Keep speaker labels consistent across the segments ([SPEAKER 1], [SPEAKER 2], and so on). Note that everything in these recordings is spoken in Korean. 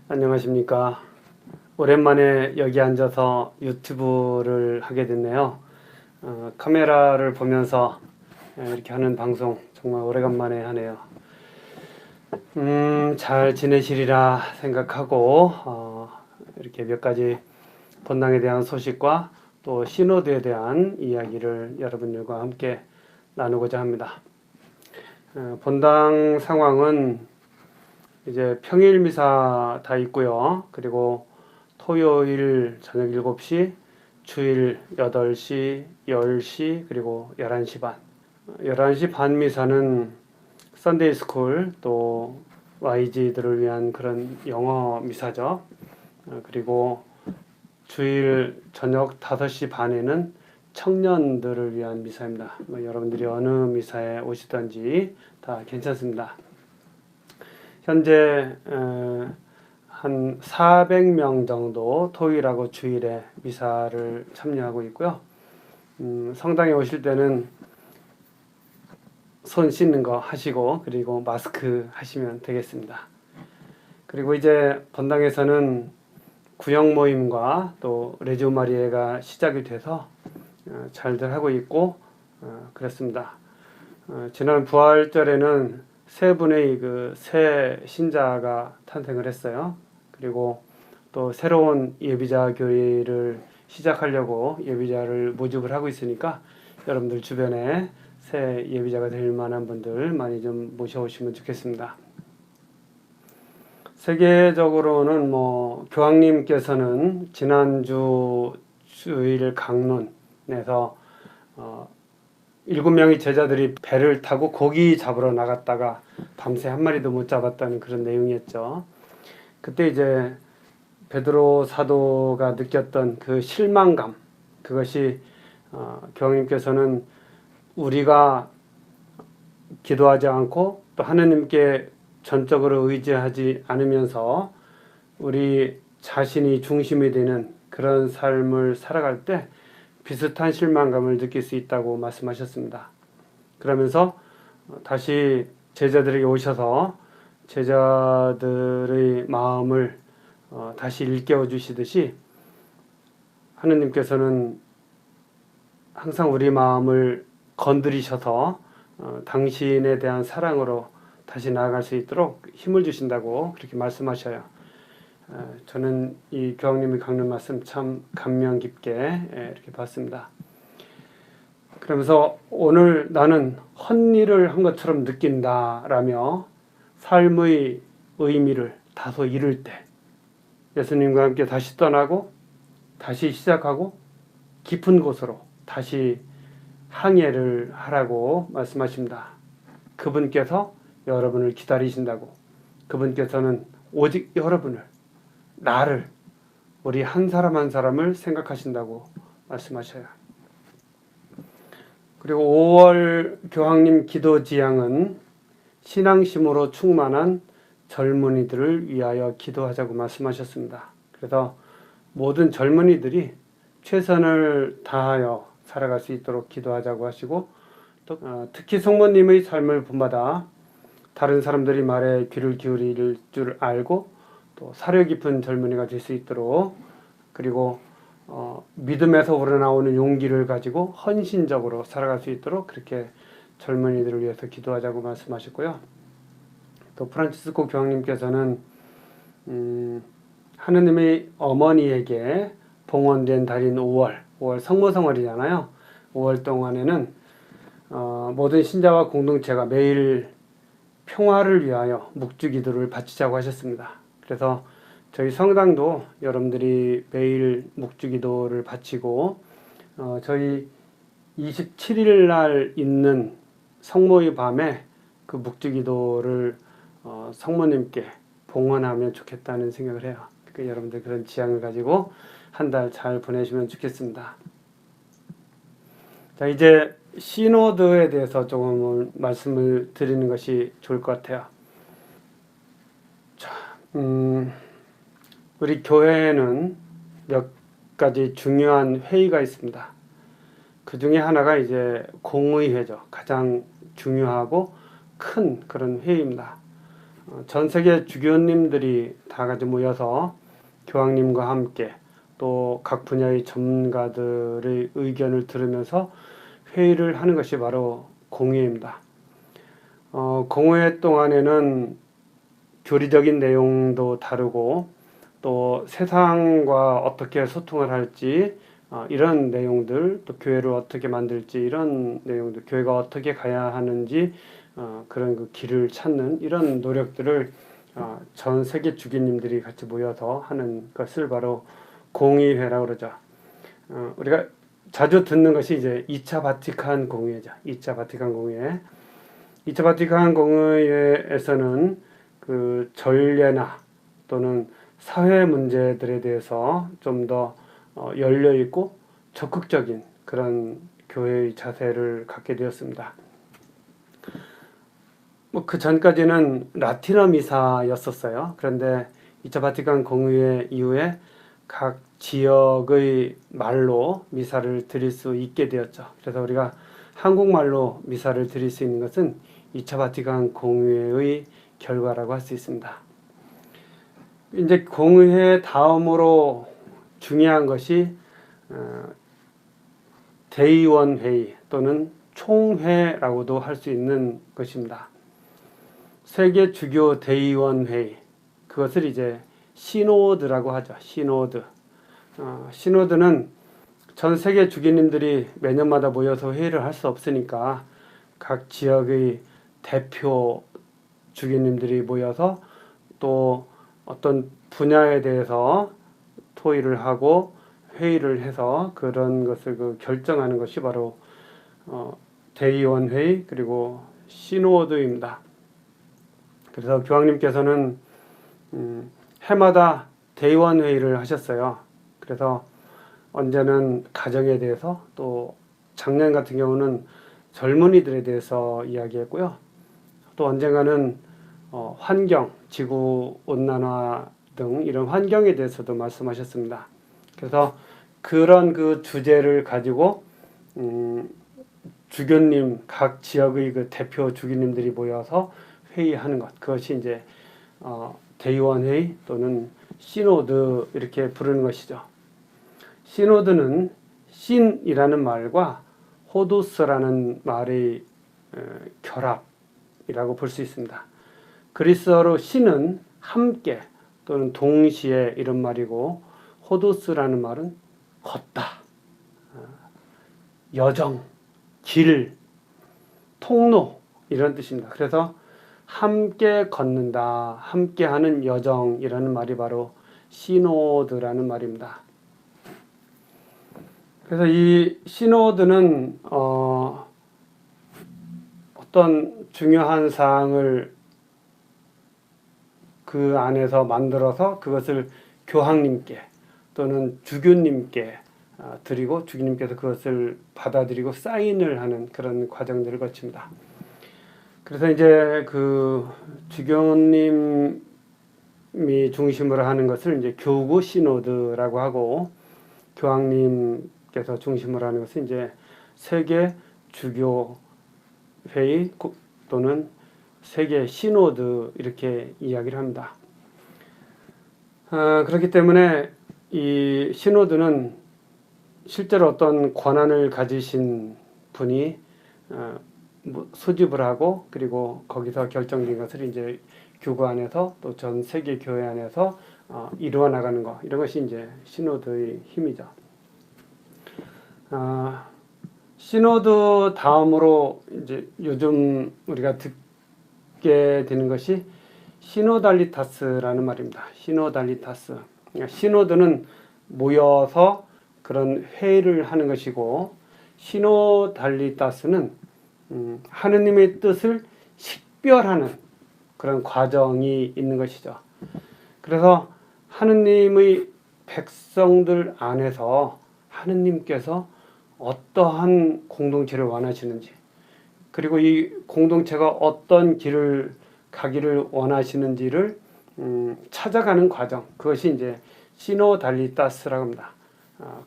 [SPEAKER 1] 안녕하십니까. 오랜만에 여기 앉아서 유튜브를 하게 됐네요. 카메라를 보면서 이렇게 하는 방송 정말 오래간만에 하네요. 잘 지내시리라 생각하고 이렇게 몇 가지 본당에 대한 소식과 또 시노드에 대한 이야기를 여러분들과 함께 나누고자 합니다. 본당 상황은 이제 평일 미사 다 있고요. 그리고 토요일 저녁 7시, 주일 8시, 10시, 그리고 11시 반. 11시 반 미사는 썬데이 스쿨 또 YG들을 위한 그런 영어 미사죠. 그리고 주일 저녁 5시 반에는 청년들을 위한 미사입니다. 여러분들이 어느 미사에 오시든지 다 괜찮습니다. 현재 한 400명 정도 토요일하고 주일에 미사를 참여하고 있고요. 성당에 오실 때는 손 씻는 거 하시고 그리고 마스크 하시면 되겠습니다. 그리고 이제 본당에서는 구역 모임과 또 레지오 마리아가 시작이 돼서 잘들 하고 있고 그렇습니다. 지난 부활절에는 세 분의 그 새 신자가 탄생을 했어요. 그리고 또 새로운 예비자 교회를 시작하려고 예비자를 모집을 하고 있으니까 여러분들 주변에 새 예비자가 될 만한 분들 많이 좀 모셔오시면 좋겠습니다. 세계적으로는 교황님께서는 지난주 주일 강론에서 7명의 제자들이 배를 타고 고기 잡으러 나갔다가 밤새 한 마리도 못 잡았다는 그런 내용이었죠. 그때 이제 베드로 사도가 느꼈던 그 실망감, 그것이 교황님께서는 우리가 기도하지 않고 또 하느님께 전적으로 의지하지 않으면서 우리 자신이 중심이 되는 그런 삶을 살아갈 때 비슷한 실망감을 느낄 수 있다고 말씀하셨습니다. 그러면서 다시 제자들에게 오셔서 제자들의 마음을 다시 일깨워 주시듯이 하느님께서는 항상 우리 마음을 건드리셔서 당신에 대한 사랑으로 다시 나아갈 수 있도록 힘을 주신다고 그렇게 말씀하셔요. 저는 이 교황님이 강론 말씀 참 감명 깊게 이렇게 봤습니다. 그러면서 오늘 나는 헛일을 한 것처럼 느낀다라며 삶의 의미를 다소 잃을 때 예수님과 함께 다시 떠나고 다시 시작하고 깊은 곳으로 다시 항해를 하라고 말씀하십니다. 그분께서 여러분을 기다리신다고, 그분께서는 오직 여러분을, 나를, 우리 한 사람 한 사람을 생각하신다고 말씀하셔요. 그리고 5월 교황님 기도 지향은 신앙심으로 충만한 젊은이들을 위하여 기도하자고 말씀하셨습니다. 그래서 모든 젊은이들이 최선을 다하여 살아갈 수 있도록 기도하자고 하시고 또 특히 성모님의 삶을 본받아 다른 사람들이 말에 귀를 기울일 줄 알고 또 사려 깊은 젊은이가 될 수 있도록 그리고 믿음에서 우러나오는 용기를 가지고 헌신적으로 살아갈 수 있도록 그렇게 젊은이들을 위해서 기도하자고 말씀하셨고요. 또 프란치스코 교황님께서는 하느님의 어머니에게 봉헌된 달인 5월 성모성월이잖아요. 5월 동안에는 모든 신자와 공동체가 매일 평화를 위하여 묵주기도를 바치자고 하셨습니다. 그래서 저희 성당도 여러분들이 매일 묵주기도를 바치고 저희 27일 날 있는 성모의 밤에 그 묵주기도를 성모님께 봉헌하면 좋겠다는 생각을 해요. 그러니까 여러분들 그런 지향을 가지고 한 달 잘 보내시면 좋겠습니다. 자, 이제 시노드에 대해서 조금 말씀을 드리는 것이 좋을 것 같아요. 자, 우리 교회에는 몇 가지 중요한 회의가 있습니다. 그 중에 하나가 이제 공의회죠. 가장 중요하고 큰 그런 회의입니다. 전 세계 주교님들이 다 같이 모여서 교황님과 함께 또 각 분야의 전문가들의 의견을 들으면서 회의를 하는 것이 바로 공회입니다. 공회 동안에는 교리적인 내용도 다루고 또 세상과 어떻게 소통을 할지 이런 내용들, 또 교회를 어떻게 만들지 이런 내용들, 교회가 어떻게 가야 하는지 그런 그 길을 찾는 이런 노력들을 전 세계 주교님들이 같이 모여서 하는 것을 바로 공의회라고 그러죠. 우리가 자주 듣는 것이 이제 2차 바티칸 공의회죠. 2차 바티칸 공의회. 2차 바티칸 공의회에서는 그 전례나 또는 사회 문제들에 대해서 좀 더 열려 있고 적극적인 그런 교회의 자세를 갖게 되었습니다. 그 전까지는 라틴어 미사였었어요. 그런데 2차 바티칸 공의회 이후에 각 지역의 말로 미사를 드릴 수 있게 되었죠. 그래서 우리가 한국말로 미사를 드릴 수 있는 것은 2차 바티칸 공의회의 결과라고 할 수 있습니다. 이제 공의회 다음으로 중요한 것이 대의원 회의 또는 총회라고도 할 수 있는 것입니다. 세계 주교 대의원 회의, 그것을 이제 시노드라고 하죠. 시노드. 시노드는 전 세계 주교님들이 매년마다 모여서 회의를 할 수 없으니까 각 지역의 대표 주교님들이 모여서 또 어떤 분야에 대해서 토의를 하고 회의를 해서 그런 것을 결정하는 것이 바로 대의원 회의 그리고 시노드입니다. 그래서 교황님께서는 해마다 대의원 회의를 하셨어요. 그래서 언제는 가정에 대해서 또 작년 같은 경우는 젊은이들에 대해서 이야기했고요. 또 언젠가는 환경, 지구 온난화 등 이런 환경에 대해서도 말씀하셨습니다. 그래서 그런 그 주제를 가지고 주교님, 각 지역의 그 대표 주교님들이 모여서 회의하는 것, 그것이 이제 대의원 회의 또는 시노드 이렇게 부르는 것이죠. 시노드는 신이라는 말과 호두스라는 말의 결합이라고 볼 수 있습니다. 그리스어로 신은 함께 또는 동시에 이런 말이고, 호두스라는 말은 걷다, 여정, 길, 통로 이런 뜻입니다. 그래서 함께 걷는다, 함께하는 여정이라는 말이 바로 시노드라는 말입니다. 그래서 이 시노드는 어떤 중요한 사항을 그 안에서 만들어서 그것을 교황님께 또는 주교님께 드리고 주교님께서 그것을 받아들이고 사인을 하는 그런 과정들을 거칩니다. 그래서 이제 그 주교님이 중심으로 하는 것을 이제 교구 시노드라고 하고, 교황님께서 중심으로 하는 것은 이제 세계 주교 회의 또는 세계 시노드 이렇게 이야기를 합니다. 그렇기 때문에 이 시노드는 실제로 어떤 권한을 가지신 분이 소집을 하고, 그리고 거기서 결정된 것을 이제 교구 안에서 또 전 세계 교회 안에서 이루어 나가는 것, 이런 것이 이제 시노드의 힘이죠. 시노드 다음으로 이제 요즘 우리가 듣게 되는 것이 시노달리타스라는 말입니다. 시노달리타스. 그러니까 시노드는 모여서 그런 회의를 하는 것이고, 시노달리타스는 하느님의 뜻을 식별하는 그런 과정이 있는 것이죠. 그래서 하느님의 백성들 안에서 하느님께서 어떠한 공동체를 원하시는지, 그리고 이 공동체가 어떤 길을 가기를 원하시는지를 찾아가는 과정, 그것이 이제 시노달리타스라고 합니다.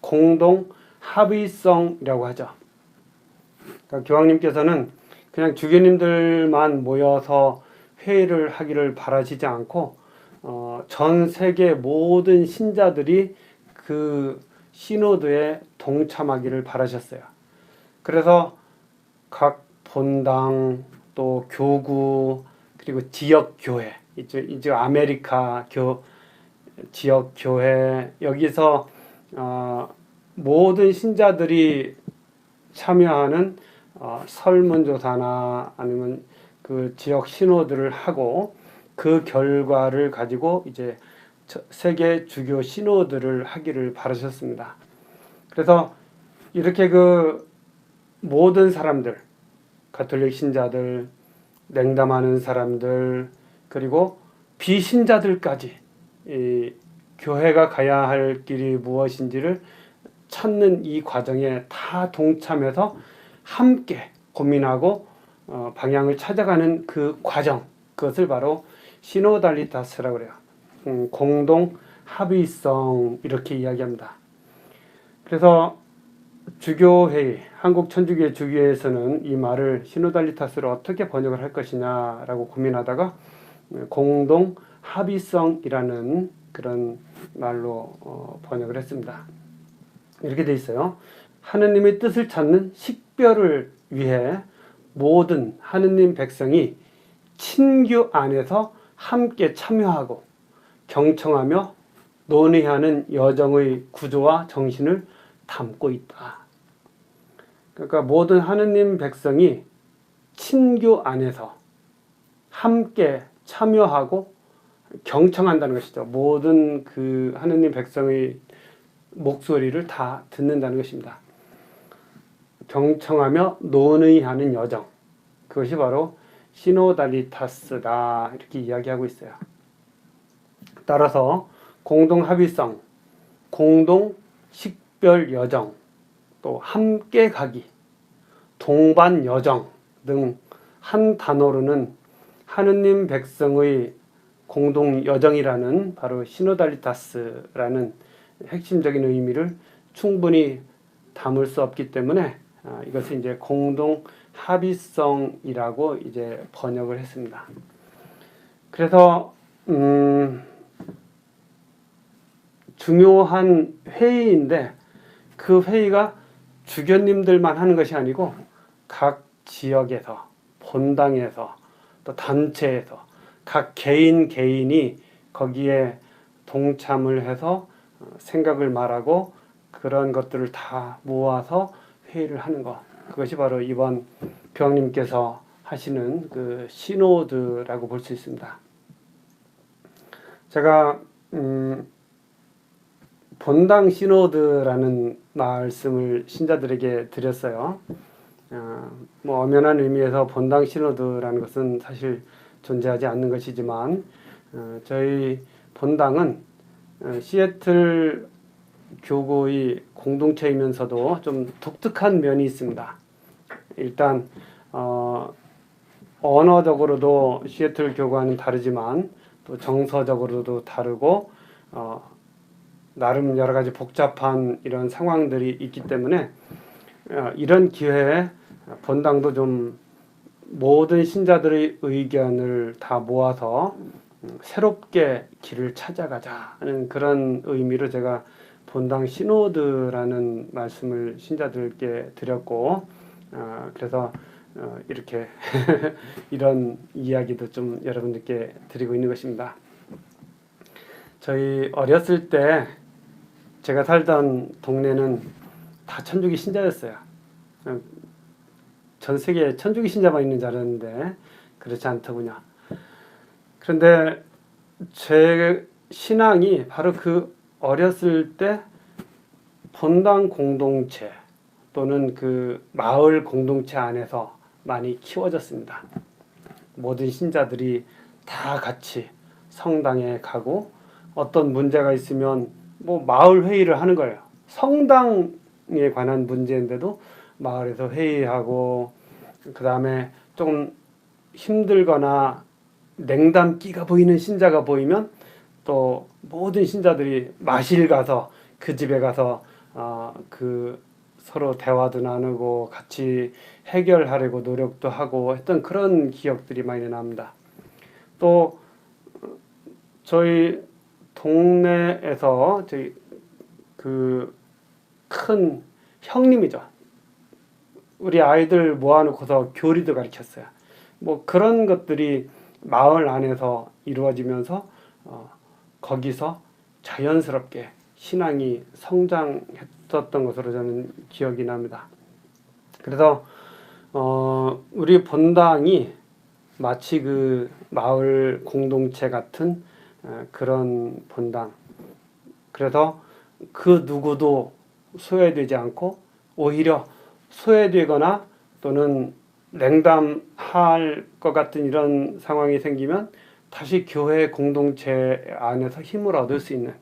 [SPEAKER 1] 공동 합의성이라고 하죠. 그러니까 교황님께서는 그냥 주교님들만 모여서 회의를 하기를 바라시지 않고 전 세계 모든 신자들이 그 시노드에 동참하기를 바라셨어요. 그래서 각 본당 또 교구 그리고 지역 교회 이제 아메리카 지역 교회 여기서 모든 신자들이 참여하는 설문조사나 아니면 그 지역 신호들을 하고 그 결과를 가지고 이제 세계 주교 신호들을 하기를 바라셨습니다. 그래서 이렇게 그 모든 사람들, 가톨릭 신자들, 냉담하는 사람들, 그리고 비신자들까지 이 교회가 가야 할 길이 무엇인지를 찾는 이 과정에 다 동참해서 함께 고민하고 방향을 찾아가는 그 과정, 그것을 바로 시노달리타스라고 그래요. 공동 합의성 이렇게 이야기합니다. 그래서 주교회의, 한국천주교회 주교회에서는 이 말을 시노달리타스를 어떻게 번역을 할 것이냐라고 고민하다가 공동 합의성이라는 그런 말로 번역을 했습니다. 이렇게 돼 있어요. 하느님의 뜻을 찾는 식별을 위해 모든 하느님 백성이 친교 안에서 함께 참여하고 경청하며 논의하는 여정의 구조와 정신을 담고 있다. 그러니까 모든 하느님 백성이 친교 안에서 함께 참여하고 경청한다는 것이죠. 모든 그 하느님 백성의 목소리를 다 듣는다는 것입니다. 경청하며 논의하는 여정, 그것이 바로 시노달리타스다 이렇게 이야기하고 있어요. 따라서 공동 합의성, 공동 식별 여정, 또 함께 가기, 동반 여정 등 한 단어로는 하느님 백성의 공동 여정이라는 바로 시노달리타스라는 핵심적인 의미를 충분히 담을 수 없기 때문에 이것을 이제 공동 합의성이라고 이제 번역을 했습니다. 그래서 중요한 회의인데 그 회의가 주교님들만 하는 것이 아니고 각 지역에서, 본당에서, 또 단체에서 각 개인이 거기에 동참을 해서 생각을 말하고 그런 것들을 다 모아서 회의를 하는 것. 그것이 바로 이번 교황님께서 하시는 그 시노드라고 볼 수 있습니다. 제가 본당 시노드라는 말씀을 신자들에게 드렸어요. 뭐 엄연한 의미에서 본당 시노드라는 것은 사실 존재하지 않는 것이지만 저희 본당은 시애틀 교구의 공동체이면서도 좀 독특한 면이 있습니다. 일단 언어적으로도 시애틀 교구와는 다르지만 또 정서적으로도 다르고 나름 여러 가지 복잡한 이런 상황들이 있기 때문에 이런 기회에 본당도 좀 모든 신자들의 의견을 다 모아서 새롭게 길을 찾아가자는 그런 의미로 제가 본당 시노드라는 말씀을 신자들께 드렸고 그래서 이렇게 이런 이야기도 좀 여러분들께 드리고 있는 것입니다. 저희 어렸을 때 제가 살던 동네는 다 천주교 신자였어요. 전 세계에 천주교 신자만 있는 줄 알았는데 그렇지 않더군요. 그런데 제 신앙이 바로 그 어렸을 때 본당 공동체 또는 그 마을 공동체 안에서 많이 키워졌습니다. 모든 신자들이 다 같이 성당에 가고 어떤 문제가 있으면 뭐 마을 회의를 하는 거예요. 성당에 관한 문제인데도 마을에서 회의하고 그 다음에 조금 힘들거나 냉담기가 보이는 신자가 보이면 또 모든 신자들이 마실 가서 그 집에 가서 그 서로 대화도 나누고 같이 해결하려고 노력도 하고 했던 그런 기억들이 많이 납니다. 또 저희 동네에서 저희 그 큰 형님이죠. 우리 아이들 모아놓고서 교리도 가르쳤어요. 뭐 그런 것들이 마을 안에서 이루어지면서 거기서 자연스럽게 신앙이 성장했었던 것으로 저는 기억이 납니다. 그래서 우리 본당이 마치 그 마을 공동체 같은 그런 본당. 그래서 그 누구도 소외되지 않고 오히려 소외되거나 또는 냉담할 것 같은 이런 상황이 생기면 다시 교회 공동체 안에서 힘을 얻을 수 있는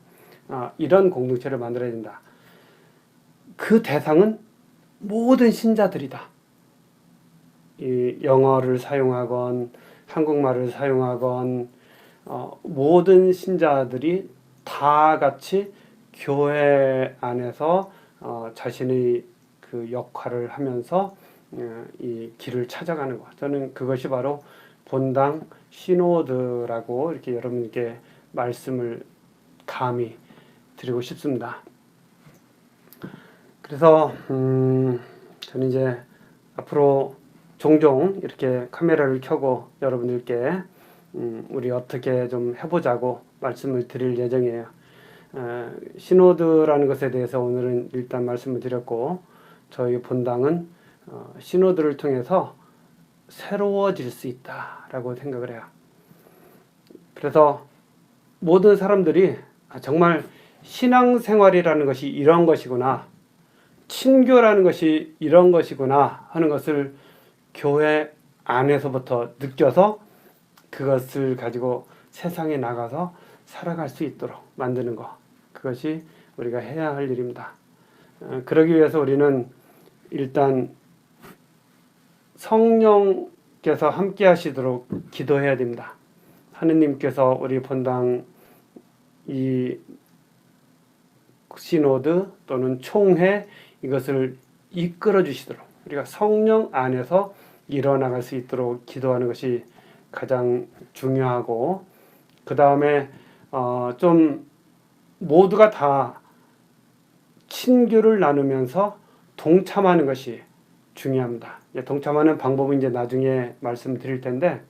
[SPEAKER 1] 이런 공동체를 만들어야 된다. 그 대상은 모든 신자들이다. 이 영어를 사용하건 한국말을 사용하건 모든 신자들이 다 같이 교회 안에서 자신의 그 역할을 하면서 이 길을 찾아가는 것. 저는 그것이 바로 본당 시노드라고 이렇게 여러분께 말씀을 감히 드리고 싶습니다. 그래서 저는 이제 앞으로 종종 이렇게 카메라를 켜고 여러분들께 우리 어떻게 좀 해보자고 말씀을 드릴 예정이에요. 시노드라는 것에 대해서 오늘은 일단 말씀을 드렸고, 저희 본당은 시노드를 통해서 새로워질 수 있다라고 생각을 해요. 그래서 모든 사람들이 정말 신앙생활이라는 것이 이런 것이구나, 친교라는 것이 이런 것이구나 하는 것을 교회 안에서부터 느껴서 그것을 가지고 세상에 나가서 살아갈 수 있도록 만드는 것. 그것이 우리가 해야 할 일입니다. 그러기 위해서 우리는 일단 성령께서 함께 하시도록 기도해야 됩니다. 하느님께서 우리 본당 이 시노드 또는 총회 이것을 이끌어 주시도록 우리가 성령 안에서 일어나갈 수 있도록 기도하는 것이 가장 중요하고, 그 다음에 좀 모두가 다 친교를 나누면서 동참하는 것이 중요합니다. 동참하는 방법은 이제 나중에 말씀드릴 텐데,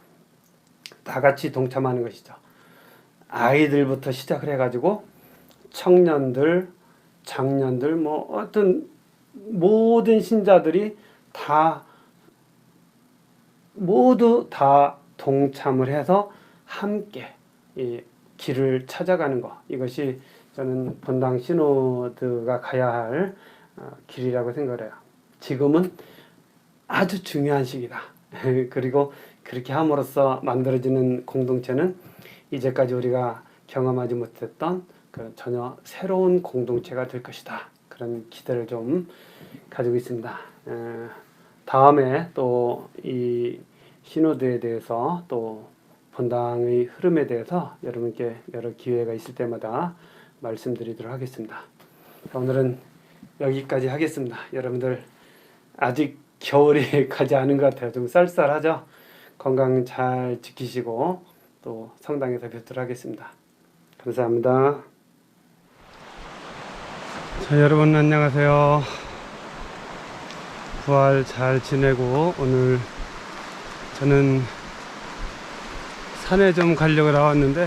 [SPEAKER 1] 다 같이 동참하는 것이죠. 아이들부터 시작을 해가지고 청년들, 장년들, 뭐 어떤 모든 신자들이 다 모두 다 동참을 해서 함께 이 길을 찾아가는 것, 이것이 저는 본당 시노드가 가야 할 길이라고 생각을 해요. 지금은 아주 중요한 시기다. 그리고 그렇게 함으로써 만들어지는 공동체는 이제까지 우리가 경험하지 못했던 그 전혀 새로운 공동체가 될 것이다. 그런 기대를 좀 가지고 있습니다. 다음에 또 이 시노드에 대해서 또 본당의 흐름에 대해서 여러분께 여러 기회가 있을 때마다 말씀드리도록 하겠습니다. 오늘은 여기까지 하겠습니다. 여러분들 아직 겨울이 가지 않은 것 같아요. 좀 쌀쌀하죠? 건강 잘 지키시고 또 성당에서 뵙도록 하겠습니다. 감사합니다. 자, 여러분 안녕하세요. 부활 잘 지내고 오늘 저는 산에 좀 가려고 나왔는데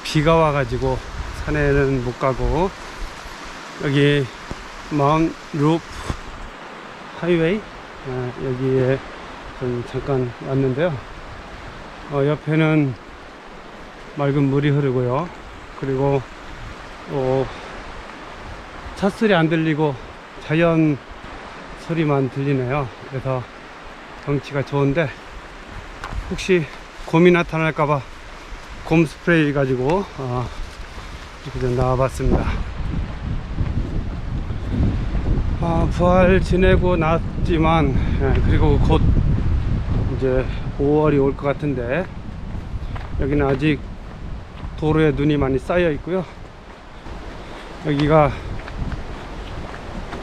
[SPEAKER 1] 비가 와가지고 산에는 못 가고 여기 마운트 루프 하이웨이 여기에 좀 잠깐 왔는데요. 옆에는 맑은 물이 흐르고요. 그리고 차 소리 안 들리고 자연 소리만 들리네요. 그래서 경치가 좋은데 혹시 곰이 나타날까봐 곰 스프레이 가지고 이렇게 좀 나와봤습니다. 부활 지내고 났지만 그리고 곧 이제 5월이 올 것 같은데 여기는 아직 도로에 눈이 많이 쌓여 있고요. 여기가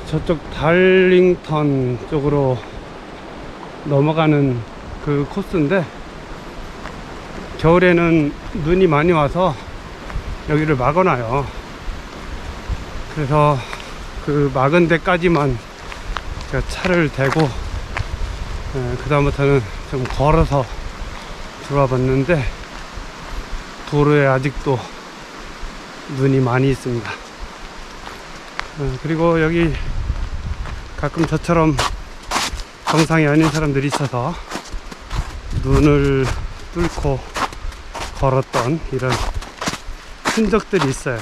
[SPEAKER 1] 저쪽 달링턴 쪽으로 넘어가는 그 코스인데 겨울에는 눈이 많이 와서 여기를 막아놔요. 그래서 그 막은 데까지만 제가 차를 대고 그 다음부터는 좀 걸어서 들어와 봤는데 도로에 아직도 눈이 많이 있습니다. 그리고 여기 가끔 저처럼 정상이 아닌 사람들이 있어서 눈을 뚫고 걸었던 이런 흔적들이 있어요.